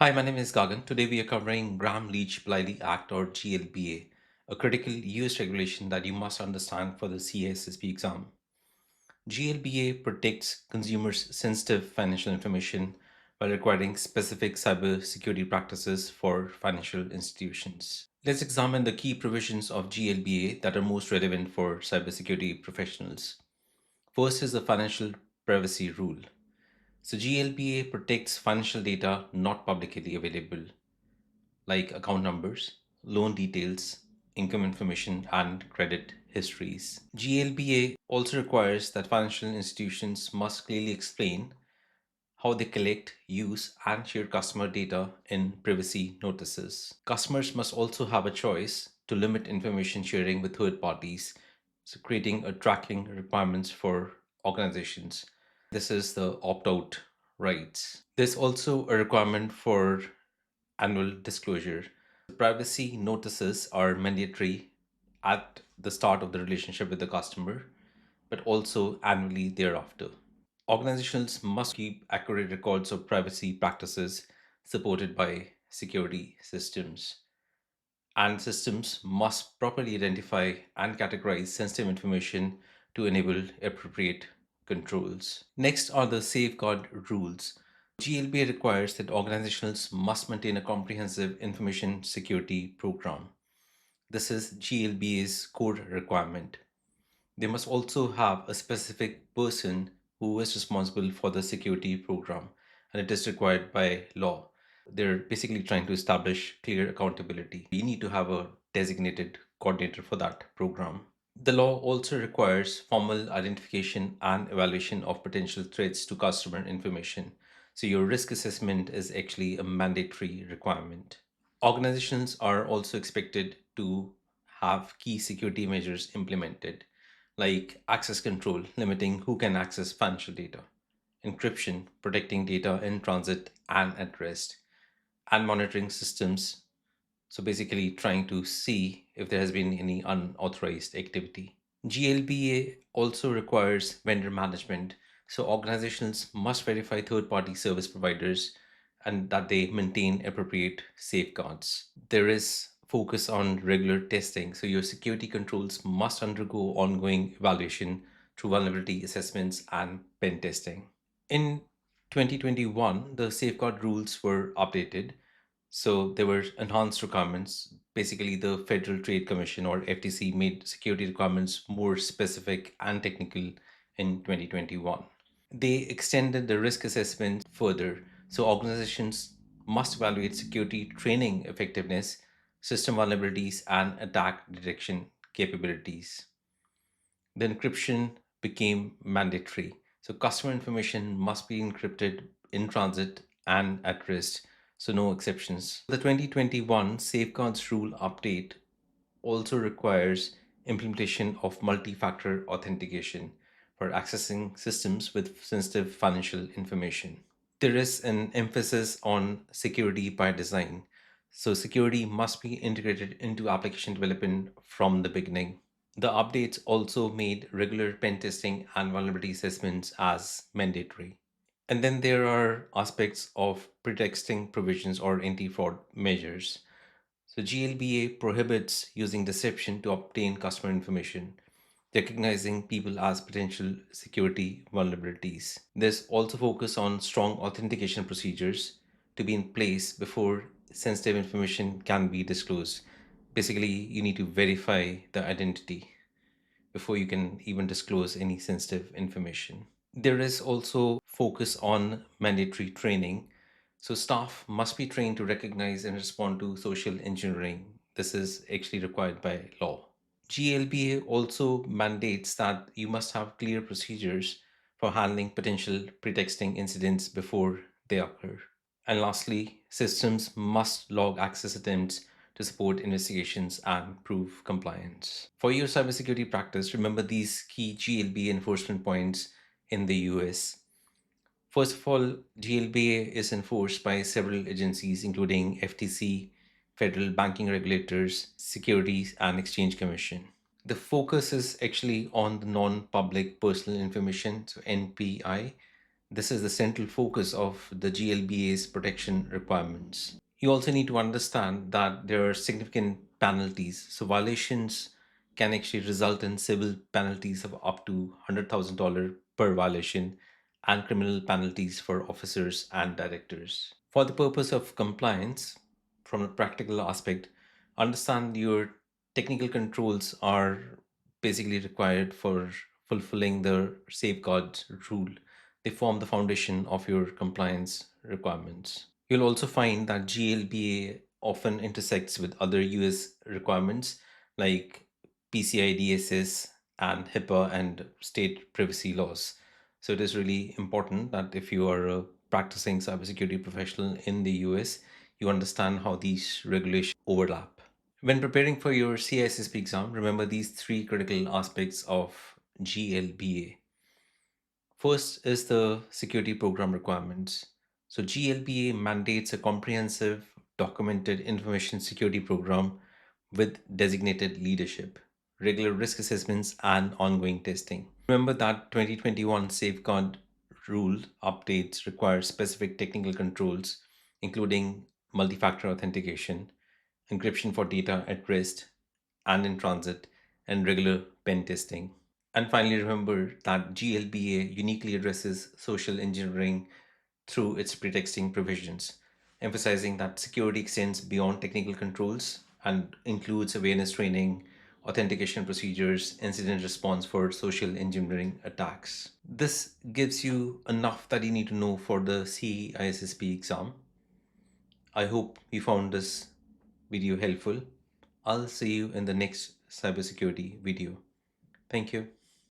Hi, my name is Gagan. Today we are covering Gramm-Leach-Bliley Act or GLBA, a critical US regulation that you must understand for the CISSP exam. GLBA protects consumers' sensitive financial information while requiring specific cybersecurity practices for financial institutions. Let's examine the key provisions of GLBA that are most relevant for cybersecurity professionals. First is the financial privacy rule. So GLBA protects financial data not publicly available like account numbers, loan details, income information, and credit histories. GLBA also requires that financial institutions must clearly explain how they collect, use, and share customer data in privacy notices. Customers must also have a choice to limit information sharing with third parties, so creating a tracking requirements for organizations. This is the opt-out rights. There's also a requirement for annual disclosure. Privacy notices are mandatory at the start of the relationship with the customer, but also annually thereafter. Organizations must keep accurate records of privacy practices supported by security systems. And systems must properly identify and categorize sensitive information to enable appropriate controls. Next are the safeguard rules. GLBA requires that organizations must maintain a comprehensive information security program. This is GLBA's core requirement. They must also have a specific person who is responsible for the security program, and it is required by law. They're basically trying to establish clear accountability. You need to have a designated coordinator for that program. The law also requires formal identification and evaluation of potential threats to customer information. So your risk assessment is actually a mandatory requirement. Organizations are also expected to have key security measures implemented, like access control, limiting who can access financial data, encryption, protecting data in transit and at rest, and monitoring systems. So basically, trying to see if there has been any unauthorized activity. GLBA also requires vendor management. So organizations must verify third party service providers and that they maintain appropriate safeguards. There is focus on regular testing. So your security controls must undergo ongoing evaluation through vulnerability assessments and pen testing. In 2021, the safeguard rules were updated. So there were enhanced requirements. Basically, the Federal Trade Commission or FTC made security requirements more specific and technical in 2021. They extended the risk assessment further. So organizations must evaluate security training effectiveness, system vulnerabilities, and attack detection capabilities. The encryption became mandatory. So customer information must be encrypted in transit and at rest, so no exceptions. The 2021 Safeguards Rule update also requires implementation of multi-factor authentication for accessing systems with sensitive financial information. There is an emphasis on security by design. So security must be integrated into application development from the beginning. The updates also made regular pen testing and vulnerability assessments as mandatory. And then there are aspects of pretexting provisions or anti-fraud measures. So GLBA prohibits using deception to obtain customer information, recognizing people as potential security vulnerabilities. There's also focus on strong authentication procedures to be in place before sensitive information can be disclosed. Basically, you need to verify the identity before you can even disclose any sensitive information. There is also focus on mandatory training. So staff must be trained to recognize and respond to social engineering. This is actually required by law. GLBA also mandates that you must have clear procedures for handling potential pretexting incidents before they occur. And lastly, systems must log access attempts to support investigations and prove compliance. For your cybersecurity practice, remember these key GLBA enforcement points in the US. First of all, GLBA is enforced by several agencies, including FTC, Federal Banking Regulators, Securities and Exchange Commission. The focus is actually on the non public personal information, so NPI, This is the central focus of the GLBA's protection requirements. You also need to understand that there are significant penalties. So, violations can actually result in civil penalties of up to $100,000 per violation and criminal penalties for officers and directors. For the purpose of compliance, from a practical aspect, understand your technical controls are basically required for fulfilling the safeguard rule. They form the foundation of your compliance requirements. You'll also find that GLBA often intersects with other US requirements like PCI DSS and HIPAA and state privacy laws. So it is really important that if you are a practicing cybersecurity professional in the US, you understand how these regulations overlap. When preparing for your CISSP exam, remember these three critical aspects of GLBA. First is the security program requirements. So, GLBA mandates a comprehensive, documented information security program with designated leadership, regular risk assessments, and ongoing testing. Remember that 2021 safeguard rule updates require specific technical controls, including multi factor authentication, encryption for data at rest and in transit, and regular pen testing. And finally, remember that GLBA uniquely addresses social engineering through its pretexting provisions, emphasizing that security extends beyond technical controls and includes awareness training, authentication procedures, incident response for social engineering attacks. This gives you enough that you need to know for the CISSP exam. I hope you found this video helpful. I'll see you in the next cybersecurity video. Thank you.